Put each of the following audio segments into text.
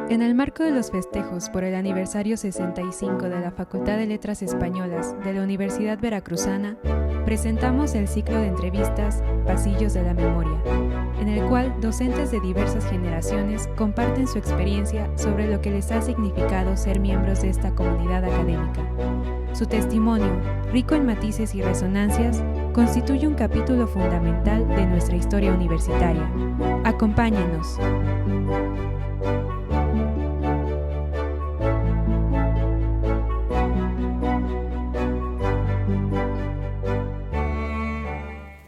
En el marco de los festejos por el aniversario 65 de la Facultad de Letras Españolas de la Universidad Veracruzana, presentamos el ciclo de entrevistas Pasillos de la Memoria, en el cual docentes de diversas generaciones comparten su experiencia sobre lo que les ha significado ser miembros de esta comunidad académica. Su testimonio, rico en matices y resonancias, constituye un capítulo fundamental de nuestra historia universitaria. Acompáñenos.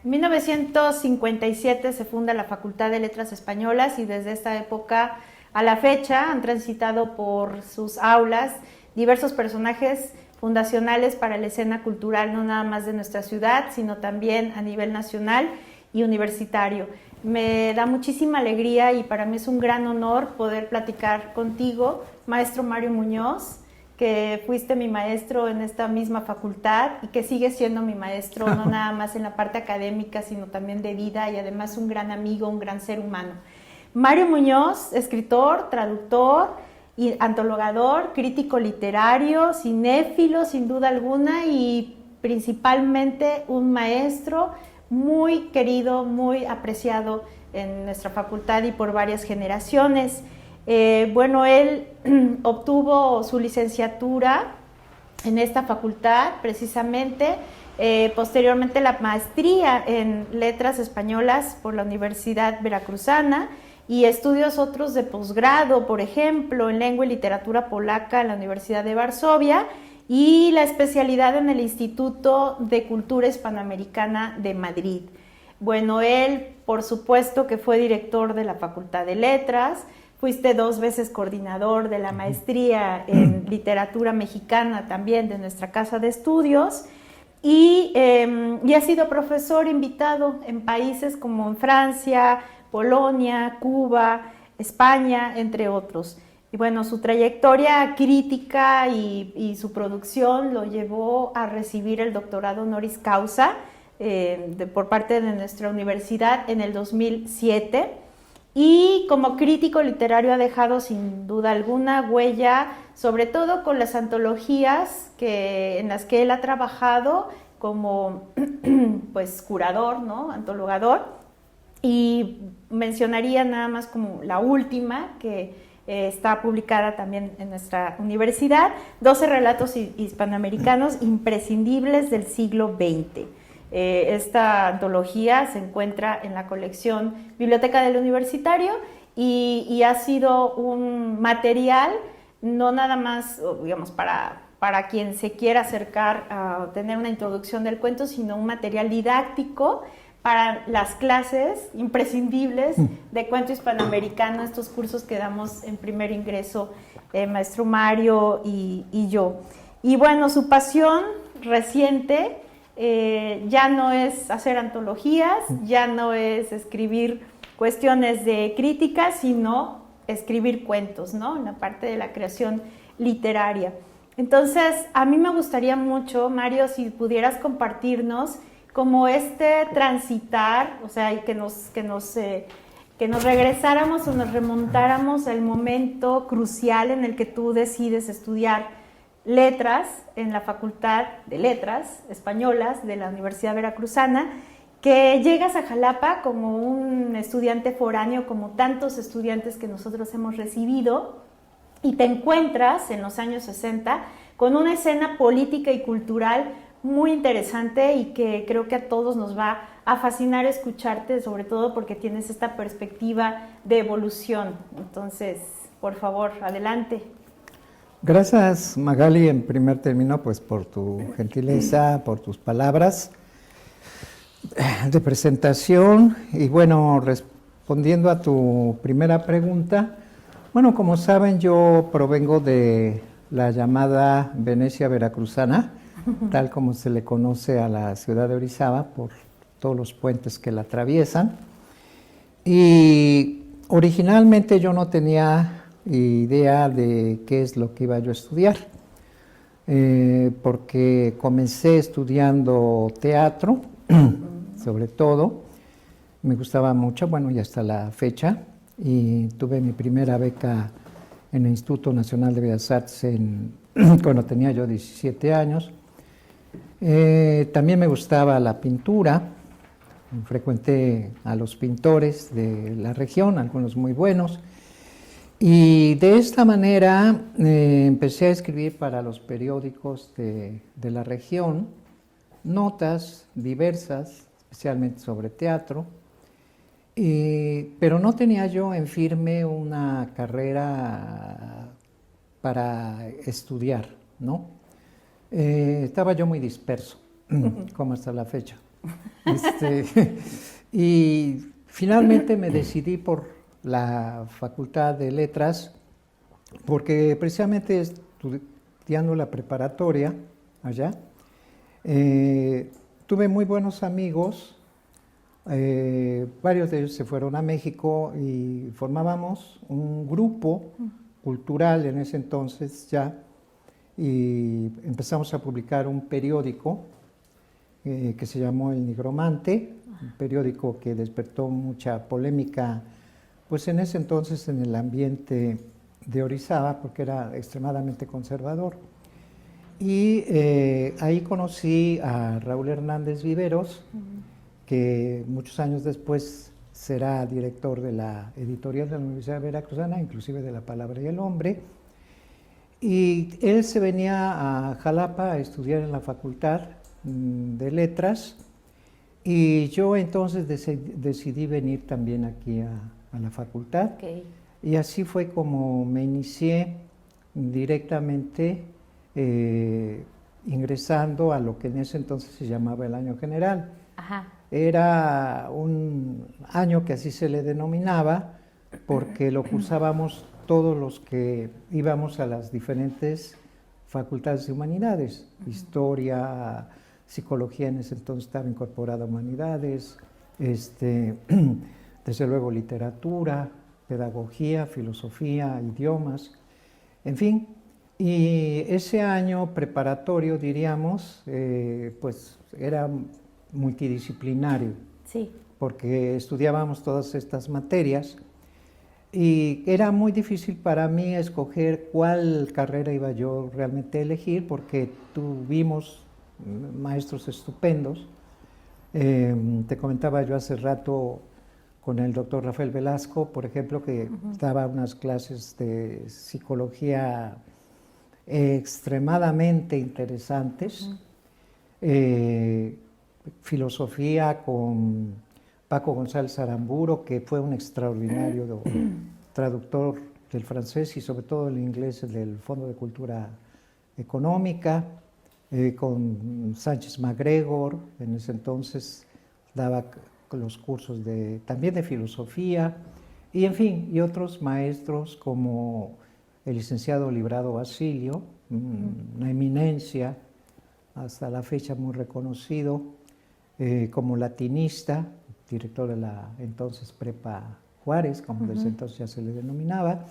En 1957 se funda la Facultad de Letras Españolas y desde esta época a la fecha han transitado por sus aulas diversos personajes fundacionales para la escena cultural, no nada más de nuestra ciudad, sino también a nivel nacional y universitario. Me da muchísima alegría y para mí es un gran honor poder platicar contigo, maestro Mario Muñoz, que fuiste mi maestro en esta misma facultad y que sigue siendo mi maestro, no nada más en la parte académica, sino también de vida y además un gran amigo, un gran ser humano. Mario Muñoz, escritor, traductor, y antologador, crítico literario, cinéfilo sin duda alguna y principalmente un maestro muy querido, muy apreciado en nuestra facultad y por varias generaciones. Bueno, él obtuvo su licenciatura en esta facultad precisamente, posteriormente la maestría en Letras Españolas por la Universidad Veracruzana y estudios otros de posgrado, por ejemplo, en Lengua y Literatura Polaca en la Universidad de Varsovia y la especialidad en el Instituto de Cultura Hispanoamericana de Madrid. Bueno, él, por supuesto, que fue director de la Facultad de Letras, fuiste 2 veces coordinador de la maestría en literatura mexicana también de nuestra casa de estudios y ha sido profesor invitado en países como en Francia, Polonia, Cuba, España, entre otros. Y bueno, su trayectoria crítica y su producción lo llevó a recibir el doctorado honoris causa por parte de nuestra universidad en el 2007. Y como crítico literario ha dejado sin duda alguna huella, sobre todo con las antologías en las que él ha trabajado como pues, curador, ¿no? Antologador. Y mencionaría nada más como la última, que está publicada también en nuestra universidad, 12 relatos hispanoamericanos imprescindibles del siglo XX. Esta antología se encuentra en la colección Biblioteca del Universitario y ha sido un material no nada más, digamos, para quien se quiera acercar a tener una introducción del cuento, sino un material didáctico para las clases imprescindibles de cuento hispanoamericano, estos cursos que damos en primer ingreso, maestro Mario y yo. Y bueno, su pasión reciente ya no es hacer antologías, ya no es escribir cuestiones de crítica, sino escribir cuentos, ¿no? En la parte de la creación literaria. Entonces, a mí me gustaría mucho, Mario, si pudieras compartirnos como transitar, o sea, que nos regresáramos o nos remontáramos al momento crucial en el que tú decides estudiar letras en la Facultad de Letras Españolas de la Universidad Veracruzana, que llegas a Jalapa como un estudiante foráneo, como tantos estudiantes que nosotros hemos recibido, y te encuentras en los años 60 con una escena política y cultural muy interesante y que creo que a todos nos va a fascinar escucharte, sobre todo porque tienes esta perspectiva de evolución. Entonces, por favor, adelante. Gracias, Magali, en primer término, pues por tu gentileza, por tus palabras de presentación. Y bueno, respondiendo a tu primera pregunta, bueno, como saben, yo provengo de la llamada Venecia veracruzana, tal como se le conoce a la ciudad de Orizaba por todos los puentes que la atraviesan. Y originalmente yo no tenía idea de qué es lo que iba yo a estudiar. porque comencé estudiando teatro, sobre todo, me gustaba mucho, bueno, y hasta la fecha, y tuve mi primera beca en el Instituto Nacional de Bellas Artes cuando tenía yo 17 años. También me gustaba la pintura, frecuenté a los pintores de la región, algunos muy buenos, y de esta manera empecé a escribir para los periódicos de la región, notas diversas, especialmente sobre teatro, pero no tenía yo en firme una carrera para estudiar, ¿no? Estaba yo muy disperso, como hasta la fecha. Y finalmente me decidí por la Facultad de Letras, porque precisamente estudiando la preparatoria allá, tuve muy buenos amigos, varios de ellos se fueron a México y formábamos un grupo cultural en ese entonces ya, y empezamos a publicar un periódico que se llamó El Nigromante, un periódico que despertó mucha polémica, pues en ese entonces en el ambiente de Orizaba, porque era extremadamente conservador. Y ahí conocí a Raúl Hernández Viveros, que muchos años después será director de la editorial de la Universidad Veracruzana, inclusive de La Palabra y el Hombre. Y él se venía a Jalapa a estudiar en la Facultad de Letras, y yo entonces decidí venir también aquí a la facultad. Okay. Y así fue como me inicié directamente ingresando a lo que en ese entonces se llamaba el año general. Ajá. Era un año que así se le denominaba porque lo cursábamos todos los que íbamos a las diferentes facultades de humanidades, historia, psicología, en ese entonces estaba incorporada a humanidades, desde luego literatura, pedagogía, filosofía, idiomas, en fin. Y ese año preparatorio, diríamos, pues era multidisciplinario, sí, porque estudiábamos todas estas materias y era muy difícil para mí escoger cuál carrera iba yo realmente a elegir, porque tuvimos maestros estupendos. Te comentaba yo hace rato con el doctor Rafael Velasco, por ejemplo, que daba unas clases de psicología extremadamente interesantes, filosofía con Paco González Aramburo, que fue un extraordinario traductor del francés y sobre todo el inglés del Fondo de Cultura Económica, con Sánchez MacGregor, en ese entonces daba los cursos también de filosofía, y en fin, y otros maestros como el licenciado Librado Basilio, una eminencia, hasta la fecha muy reconocido, como latinista, director de la entonces Prepa Juárez, como desde entonces ya se le denominaba,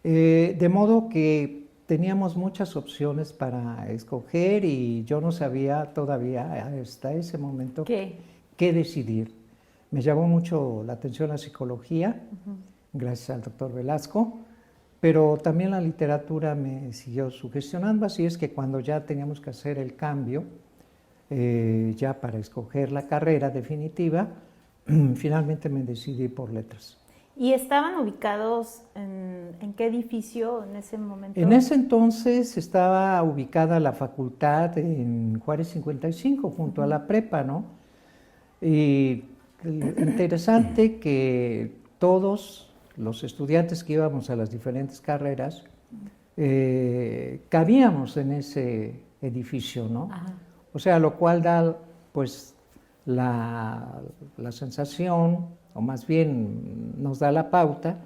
de modo que teníamos muchas opciones para escoger y yo no sabía todavía hasta ese momento qué decidir. Me llamó mucho la atención la psicología, gracias al doctor Velasco, pero también la literatura me siguió sugestionando, así es que cuando ya teníamos que hacer el cambio, ya para escoger la carrera definitiva, finalmente me decidí por letras. ¿Y estaban ubicados en qué edificio en ese momento? En ese entonces estaba ubicada la facultad en Juárez 55, junto a la prepa, ¿no? Y interesante que todos los estudiantes que íbamos a las diferentes carreras cabíamos en ese edificio, ¿no? Ajá. O sea, lo cual da, pues, la sensación, o más bien nos da la pauta,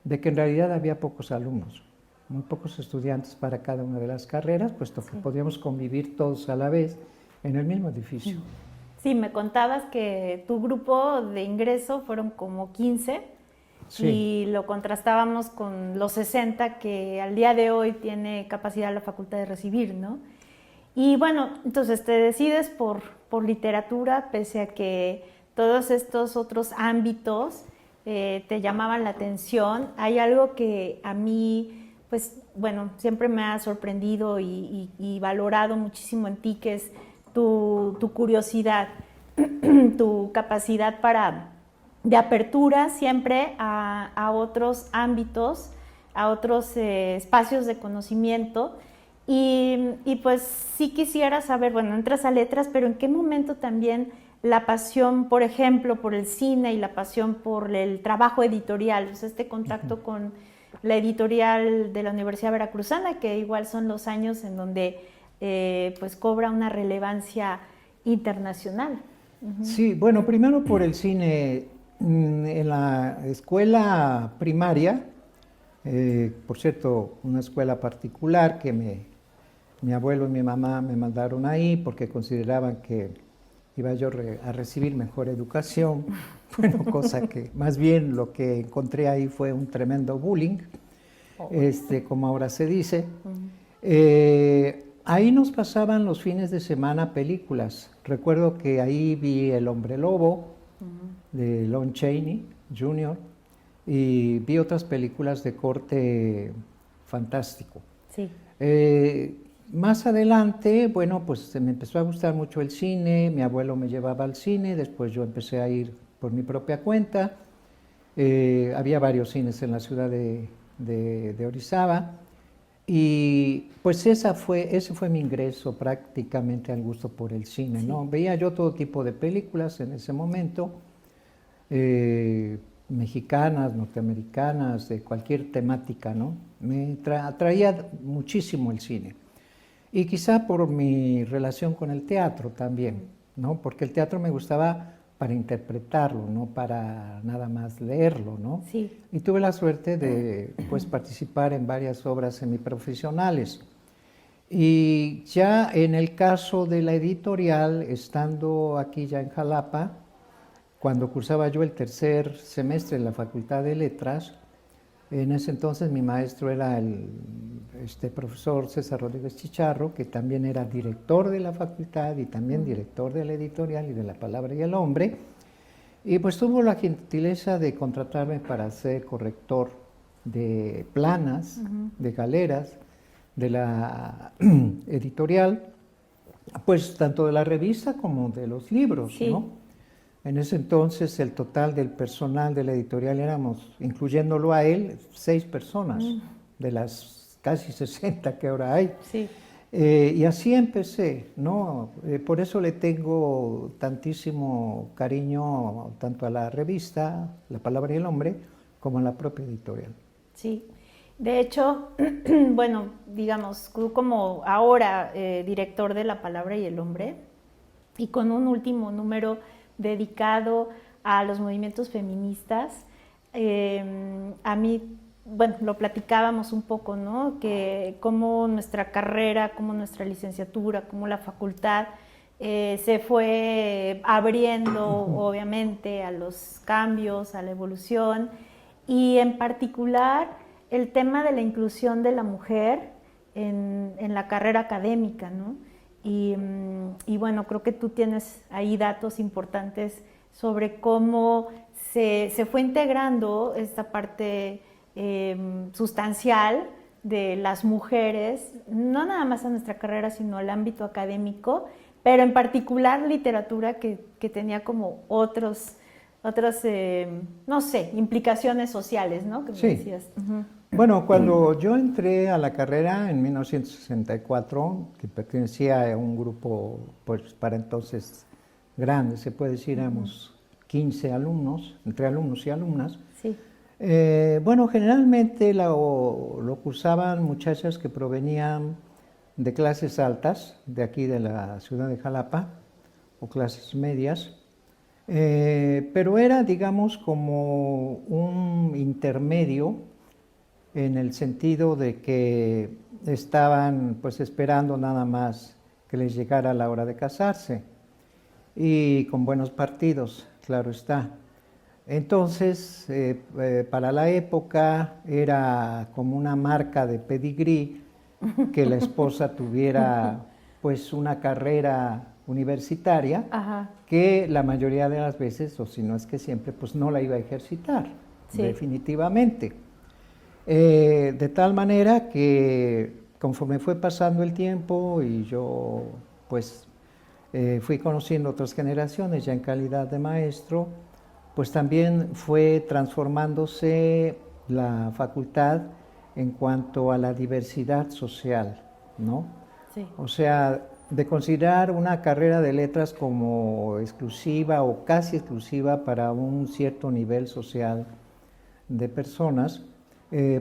de que en realidad había pocos alumnos, muy pocos estudiantes para cada una de las carreras, puesto que podíamos convivir todos a la vez en el mismo edificio. Sí, me contabas que tu grupo de ingreso fueron como 15, sí, y lo contrastábamos con los 60 que al día de hoy tiene capacidad la facultad de recibir, ¿no? Y bueno, entonces te decides por literatura, pese a que todos estos otros ámbitos te llamaban la atención. Hay algo que a mí, pues bueno, siempre me ha sorprendido y valorado muchísimo en ti, que es tu curiosidad, tu capacidad de apertura siempre a otros ámbitos, a otros espacios de conocimiento. Y pues sí quisiera saber, bueno, entras a letras, pero ¿en qué momento también la pasión, por ejemplo, por el cine y la pasión por el trabajo editorial, o sea, este contacto con la editorial de la Universidad Veracruzana, que igual son los años en donde pues cobra una relevancia internacional? Sí, bueno, primero por el cine. En la escuela primaria, por cierto, una escuela particular que mi abuelo y mi mamá me mandaron ahí porque consideraban que iba yo a recibir mejor educación, bueno, cosa que más bien lo que encontré ahí fue un tremendo bullying, como ahora se dice. Ahí nos pasaban los fines de semana películas. Recuerdo que ahí vi El Hombre Lobo, de Lon Chaney Jr., y vi otras películas de corte fantástico. Sí. Más adelante, bueno, pues me empezó a gustar mucho el cine, mi abuelo me llevaba al cine, después yo empecé a ir por mi propia cuenta. Había varios cines en la ciudad de Orizaba, y pues ese fue mi ingreso prácticamente al gusto por el cine, sí. ¿No? Veía yo todo tipo de películas en ese momento, mexicanas, norteamericanas, de cualquier temática, ¿no? Me atraía muchísimo el cine. Y quizá por mi relación con el teatro también, ¿no? Porque el teatro me gustaba para interpretarlo, no para nada más leerlo, ¿no? Sí. Y tuve la suerte de pues, participar en varias obras semiprofesionales. Y ya en el caso de la editorial, estando aquí ya en Jalapa, cuando cursaba yo el tercer semestre en la Facultad de Letras, en ese entonces mi maestro era el profesor César Rodríguez Chicharro, que también era director de la facultad y también director de la editorial y de La Palabra y el Hombre, y pues tuvo la gentileza de contratarme para ser corrector de planas, de galeras, de la editorial, pues tanto de la revista como de los libros, sí. ¿No? En ese entonces el total del personal de la editorial éramos, incluyéndolo a él, 6 personas, de las casi 60 que ahora hay. Sí. Y así empecé, ¿no? Por eso le tengo tantísimo cariño tanto a la revista, La Palabra y el Hombre, como a la propia editorial. Sí. De hecho, bueno, digamos, tú como ahora director de La Palabra y el Hombre, y con un último número dedicado a los movimientos feministas, a mí, bueno, lo platicábamos un poco, ¿no? Que cómo nuestra carrera, cómo nuestra licenciatura, cómo la facultad se fue abriendo, obviamente, a los cambios, a la evolución, y en particular el tema de la inclusión de la mujer en la carrera académica, ¿no? Y bueno, creo que tú tienes ahí datos importantes sobre cómo se fue integrando esta parte sustancial de las mujeres, no nada más a nuestra carrera, sino al ámbito académico, pero en particular literatura que tenía como otras, no sé, implicaciones sociales, ¿no? Que me decías. Bueno, cuando yo entré a la carrera en 1964, que pertenecía a un grupo, pues para entonces grande, se puede decir, éramos 15 alumnos, entre alumnos y alumnas. Sí. Bueno, generalmente lo cursaban muchachas que provenían de clases altas, de aquí de la ciudad de Jalapa, o clases medias, pero era, digamos, como un intermedio, en el sentido de que estaban pues esperando nada más que les llegara la hora de casarse, y con buenos partidos, claro está. Entonces, para la época era como una marca de pedigrí que la esposa tuviera pues una carrera universitaria Ajá. que la mayoría de las veces, o si no es que siempre, pues no la iba a ejercitar, Sí. definitivamente. De tal manera que conforme fue pasando el tiempo y yo pues fui conociendo otras generaciones ya en calidad de maestro, pues también fue transformándose la facultad en cuanto a la diversidad social, ¿no? Sí. O sea, de considerar una carrera de letras como exclusiva o casi exclusiva para un cierto nivel social de personas,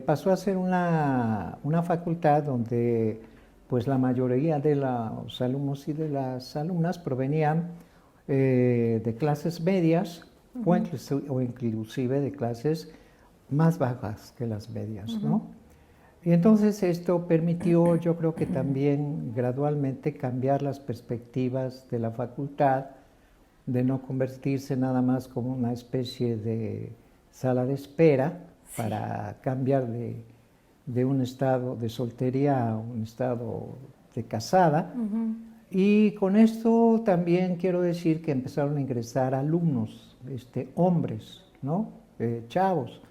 pasó a ser una facultad donde pues la mayoría de los alumnos y de las alumnas provenían de clases medias o inclusive de clases más bajas que las medias, ¿no? Y entonces esto permitió, yo creo que también gradualmente cambiar las perspectivas de la facultad, de no convertirse nada más como una especie de sala de espera para cambiar de un estado de soltería a un estado de casada. Y con esto también quiero decir que empezaron a ingresar alumnos, hombres, ¿no? Chavos,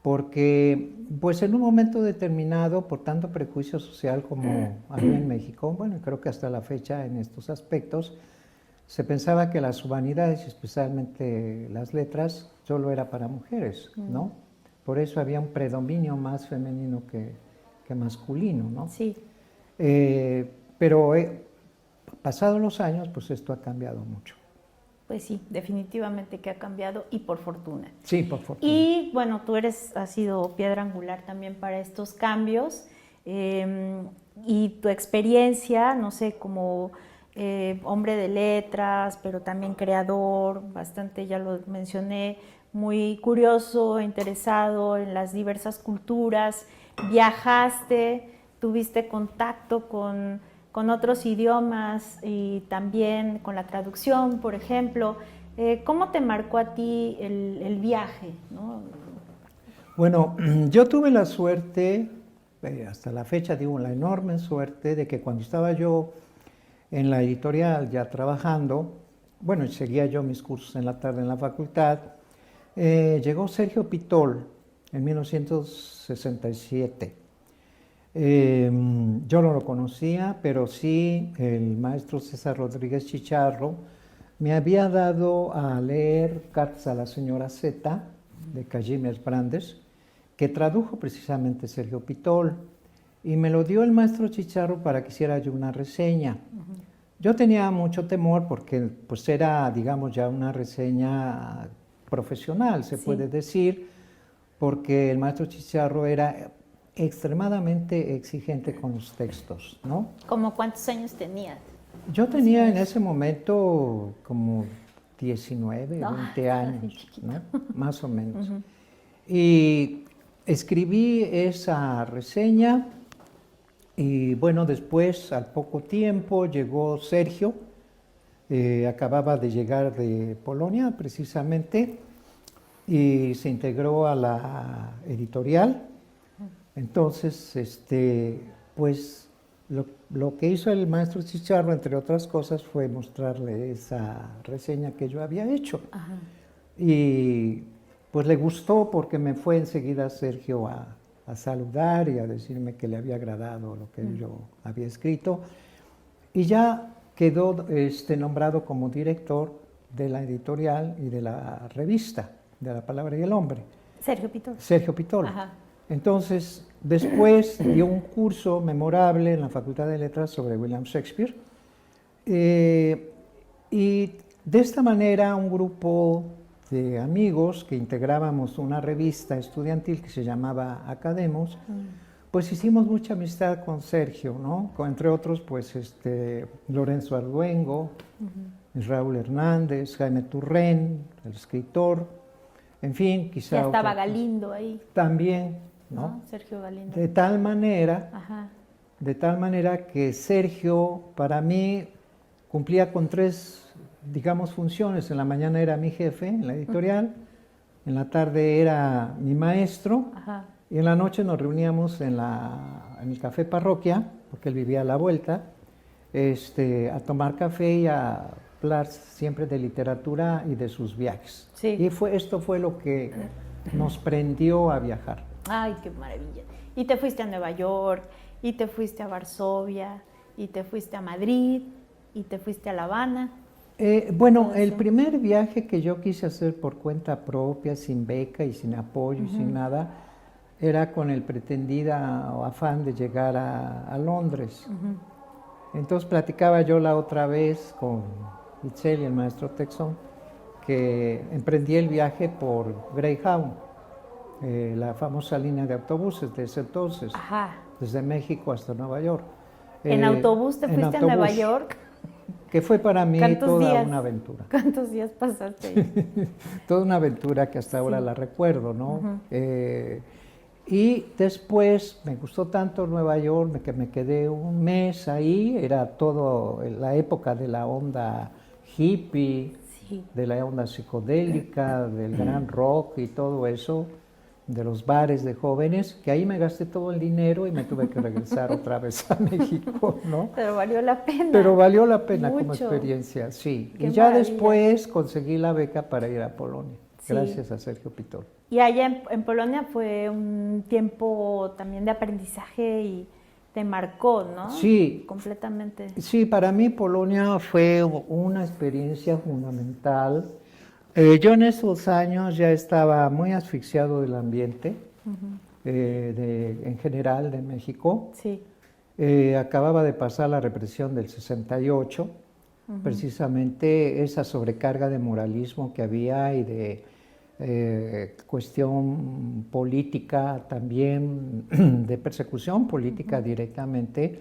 porque pues en un momento determinado, por tanto prejuicio social como había en México, bueno, creo que hasta la fecha en estos aspectos, se pensaba que las humanidades, especialmente las letras, solo era para mujeres, ¿no? Por eso había un predominio más femenino que masculino, ¿no? Sí. Pero pasados los años, pues esto ha cambiado mucho. Pues sí, definitivamente que ha cambiado y por fortuna. Sí, por fortuna. Y bueno, tú has sido piedra angular también para estos cambios y tu experiencia, no sé, como hombre de letras, pero también creador, bastante, ya lo mencioné, muy curioso, interesado en las diversas culturas, viajaste, tuviste contacto con otros idiomas y también con la traducción, por ejemplo. ¿Cómo te marcó a ti el viaje, ¿no? Bueno, yo tuve la suerte, hasta la fecha digo, la enorme suerte de que cuando estaba yo en la editorial ya trabajando, bueno, seguía yo mis cursos en la tarde en la facultad, llegó Sergio Pitol en 1967. Yo no lo conocía, pero sí el maestro César Rodríguez Chicharro me había dado a leer Cartas a la señora Z de Kazimierz Brandes, que tradujo precisamente Sergio Pitol, y me lo dio el maestro Chicharro para que hiciera yo una reseña. Yo tenía mucho temor porque pues era, digamos, ya una reseña profesional, se puede decir, porque el maestro Chicharro era extremadamente exigente con los textos, ¿no? ¿Cómo cuántos años tenías? Yo tenía en ese momento como 19, 20 años, ¿no? Más o menos. Y escribí esa reseña y bueno, después, al poco tiempo, llegó Sergio, acababa de llegar de Polonia precisamente, y se integró a la editorial. Entonces, pues lo que hizo el maestro Chicharro, entre otras cosas, fue mostrarle esa reseña que yo había hecho. Ajá. Y pues le gustó porque me fue enseguida Sergio a saludar y a decirme que le había agradado lo que yo había escrito. Y ya quedó nombrado como director de la editorial y de la revista de La Palabra y el Hombre. Sergio Pitol. Sergio Pitol. Ajá. Entonces, después dio un curso memorable en la Facultad de Letras sobre William Shakespeare. Y de esta manera un grupo de amigos que integrábamos una revista estudiantil que se llamaba Academos, pues hicimos mucha amistad con Sergio, ¿no? Entre otros, pues Lorenzo Arduengo, Raúl Hernández, Jaime Turrén, el escritor, en fin, quizá... Ya estaba Galindo ahí. También, ¿no? Sergio Galindo. De tal manera que Sergio, para mí, cumplía con tres, digamos, funciones. En la mañana era mi jefe en la editorial, en la tarde era mi maestro, y en la noche nos reuníamos en el Café Parroquia, porque él vivía a la vuelta, a tomar café y a hablar siempre de literatura y de sus viajes. Sí. Y esto fue lo que nos prendió a viajar. Ay, qué maravilla. Y te fuiste a Nueva York, y te fuiste a Varsovia, y te fuiste a Madrid, y te fuiste a La Habana. Bueno, el primer viaje que yo quise hacer por cuenta propia, sin beca y sin apoyo y sin nada, era con el pretendida afán de llegar a Londres. Entonces platicaba yo la otra vez con Itzel y el maestro Texón, que emprendí el viaje por Greyhound, la famosa línea de autobuses de ese entonces, Ajá. desde México hasta Nueva York. ¿En autobús te fuiste a Nueva York? Que fue para mí toda días? una aventura. ¿Cuántos días pasaste ahí? Toda una aventura que hasta ahora la recuerdo, ¿no? Y después me gustó tanto Nueva York que me quedé un mes ahí, era todo la época de la onda hippie, de la onda psicodélica, del gran rock y todo eso, de los bares de jóvenes, que ahí me gasté todo el dinero y me tuve que regresar otra vez a México, ¿no? Pero valió la pena. Pero valió la pena como Mucho. experiencia, sí. Qué y ya maravilla. después conseguí la beca para ir a Polonia, gracias a Sergio Pitol. Y allá en Polonia fue un tiempo también de aprendizaje y te marcó, ¿no? Sí. Completamente. Sí, para mí Polonia fue una experiencia fundamental. Yo en esos años ya estaba muy asfixiado del ambiente, en general de México. Sí. Acababa de pasar la represión del 68, precisamente esa sobrecarga de moralismo que había y de cuestión política también, de persecución política directamente,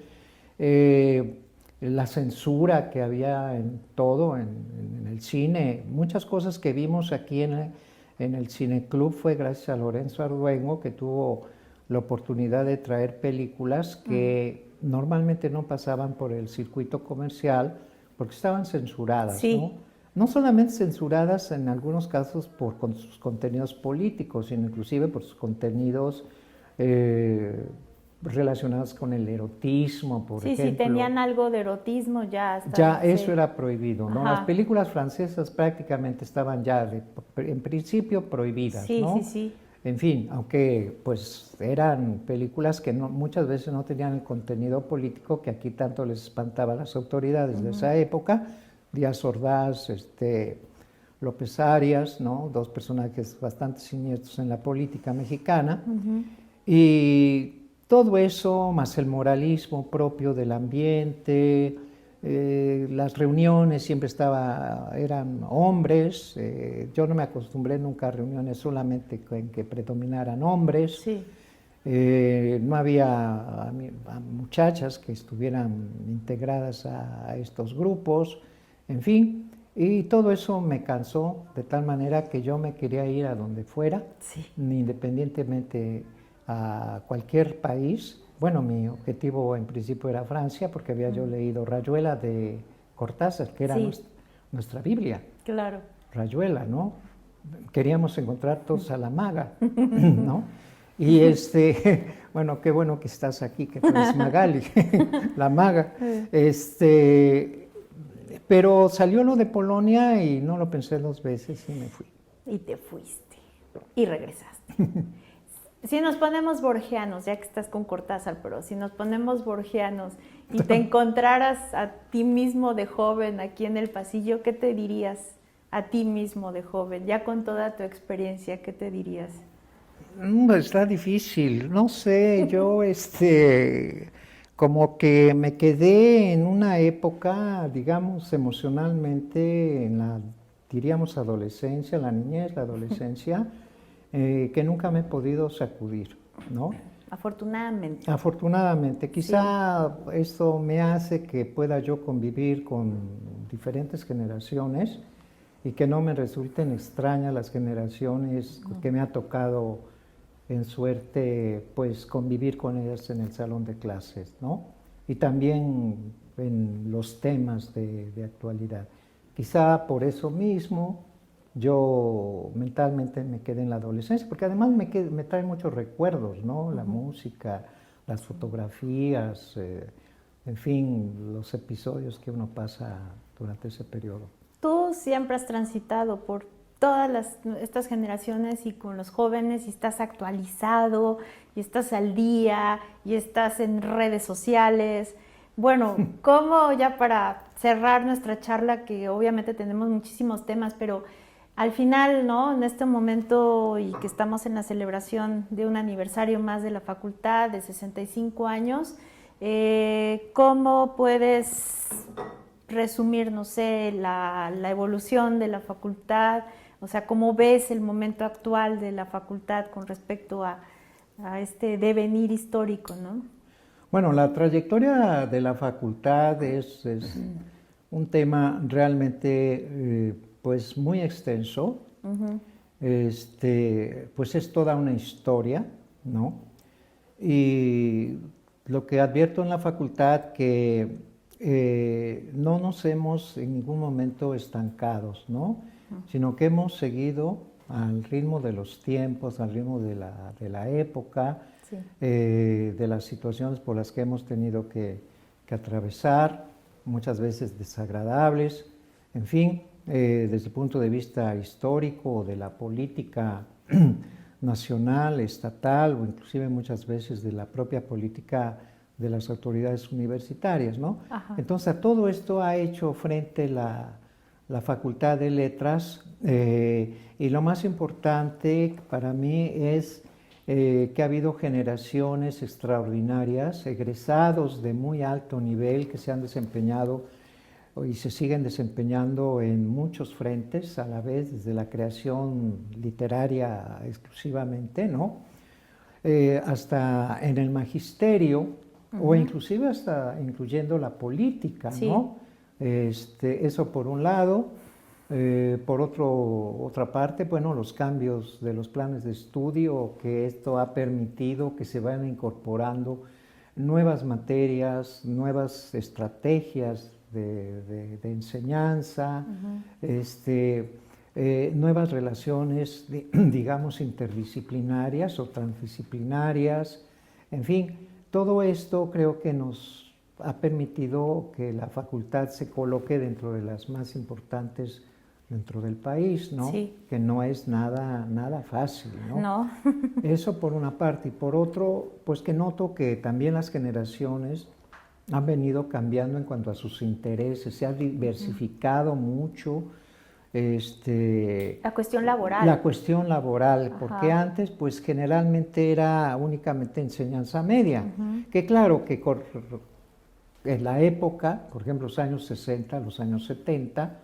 la censura que había en todo, en el cine, muchas cosas que vimos aquí en el Cineclub fue gracias a Lorenzo Arduengo, que tuvo la oportunidad de traer películas que normalmente no pasaban por el circuito comercial porque estaban censuradas, Sí. ¿no? No solamente censuradas en algunos casos por sus contenidos políticos, sino inclusive por sus contenidos relacionados con el erotismo, por ejemplo. Sí, tenían algo de erotismo ya. Ya eso era prohibido, ¿no? Ajá. Las películas francesas prácticamente estaban ya en principio prohibidas, Sí, ¿no? sí. En fin, aunque pues eran películas que muchas veces no tenían el contenido político que aquí tanto les espantaba a las autoridades de esa época. Díaz Ordaz, López Arias, ¿no? Dos personajes bastante siniestros en la política mexicana. Y todo eso, más el moralismo propio del ambiente, las reuniones siempre eran hombres, yo no me acostumbré nunca a reuniones solamente en que predominaran hombres. Sí. No había muchachas que estuvieran integradas a estos grupos, en fin, y todo eso me cansó de tal manera que yo me quería ir a donde fuera, independientemente a cualquier país. Bueno, mi objetivo en principio era Francia, porque había yo leído Rayuela de Cortázar, que era nuestra Biblia. Claro. Rayuela, ¿no? Queríamos encontrar todos a la maga, ¿no? Y bueno, qué bueno que estás aquí, que tú eres Magali, la maga. Pero salió lo de Polonia y no lo pensé dos veces y me fui. Y te fuiste. Y regresaste. Si nos ponemos borgianos, ya que estás con Cortázar, pero si nos ponemos borgianos y te encontraras a ti mismo de joven aquí en el pasillo, ¿qué te dirías a ti mismo de joven? Ya con toda tu experiencia, ¿qué te dirías? Está difícil, no sé, yo como que me quedé en una época, digamos, emocionalmente, diríamos, adolescencia, la niñez, la adolescencia, que nunca me he podido sacudir, ¿no? Afortunadamente. Afortunadamente, quizá esto me hace que pueda yo convivir con diferentes generaciones y que no me resulten extrañas las generaciones que me ha tocado en suerte, pues, convivir con ellas en el salón de clases, ¿no? Y también en los temas de actualidad. Quizá por eso mismo yo mentalmente me quedé en la adolescencia, porque además me trae muchos recuerdos, ¿no? La música, las fotografías, en fin, los episodios que uno pasa durante ese periodo. Tú siempre has transitado por todas estas generaciones y con los jóvenes, y estás actualizado, y estás al día, y estás en redes sociales. Bueno, ¿cómo, ya para cerrar nuestra charla, que obviamente tenemos muchísimos temas, pero al final, ¿no?, en este momento y que estamos en la celebración de un aniversario más de la facultad de 65 años, ¿cómo puedes resumir, no sé, la evolución de la facultad? O sea, ¿cómo ves el momento actual de la facultad con respecto a este devenir histórico, ¿no? Bueno, la trayectoria de la facultad es un tema realmente pues muy extenso. Pues es toda una historia, ¿no? Y lo que advierto en la facultad que no nos hemos en ningún momento estancados, ¿no? Sino que hemos seguido al ritmo de los tiempos, al ritmo de la época, sí, de las situaciones por las que hemos tenido que atravesar, muchas veces desagradables, en fin, desde el punto de vista histórico, de la política nacional, estatal, o inclusive muchas veces de la propia política de las autoridades universitarias, ¿no? Ajá. Entonces, a todo esto ha hecho frente la Facultad de Letras, y lo más importante para mí es que ha habido generaciones extraordinarias, egresados de muy alto nivel, que se han desempeñado y se siguen desempeñando en muchos frentes a la vez, desde la creación literaria exclusivamente, ¿no? Hasta en el magisterio, o inclusive hasta incluyendo la política, sí, ¿no? Eso por un lado. Por otra parte, bueno, los cambios de los planes de estudio, que esto ha permitido que se vayan incorporando nuevas materias, nuevas estrategias de enseñanza, nuevas relaciones, digamos, interdisciplinarias o transdisciplinarias, en fin, todo esto creo que nos ha permitido que la facultad se coloque dentro de las más importantes dentro del país, ¿no? Sí. Que no es nada fácil, ¿no? No. Eso por una parte. Y por otro, pues que noto que también las generaciones han venido cambiando en cuanto a sus intereses, se ha diversificado mucho. La cuestión laboral. La cuestión laboral, porque antes pues generalmente era únicamente enseñanza media, que claro que en la época, por ejemplo los años 60, los años 70,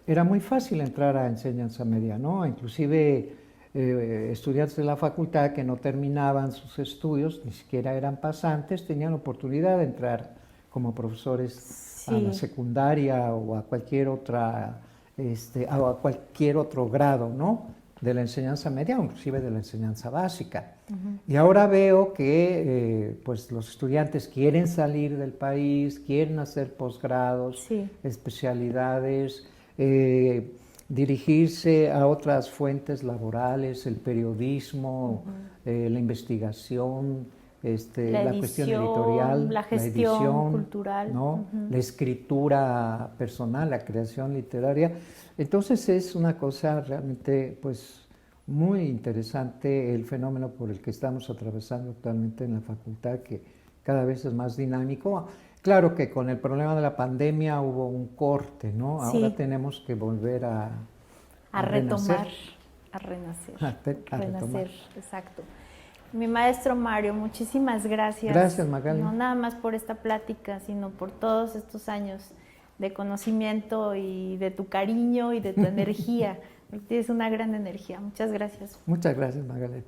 era muy fácil entrar a enseñanza media, ¿no? Inclusive estudiantes de la facultad que no terminaban sus estudios, ni siquiera eran pasantes, tenían oportunidad de entrar como profesores, sí, a la secundaria o a cualquier otra, o a cualquier otro grado, ¿no? De la enseñanza media o inclusive de la enseñanza básica. Y ahora veo que pues los estudiantes quieren salir del país, quieren hacer posgrados, sí, especialidades, dirigirse a otras fuentes laborales, el periodismo, la investigación, la cuestión editorial, la gestión, la edición cultural, ¿no? La escritura personal, la creación literaria. Entonces es una cosa realmente pues muy interesante el fenómeno por el que estamos atravesando actualmente en la facultad, que cada vez es más dinámico. Claro que con el problema de la pandemia hubo un corte, ¿no? Ahora sí, tenemos que volver a retomar, a renacer. Renacer, exacto. Mi maestro Mario, muchísimas gracias. Gracias, Magali. No nada más por esta plática, sino por todos estos años de conocimiento y de tu cariño y de tu energía. Tienes una gran energía. Muchas gracias. Muchas gracias, Magali.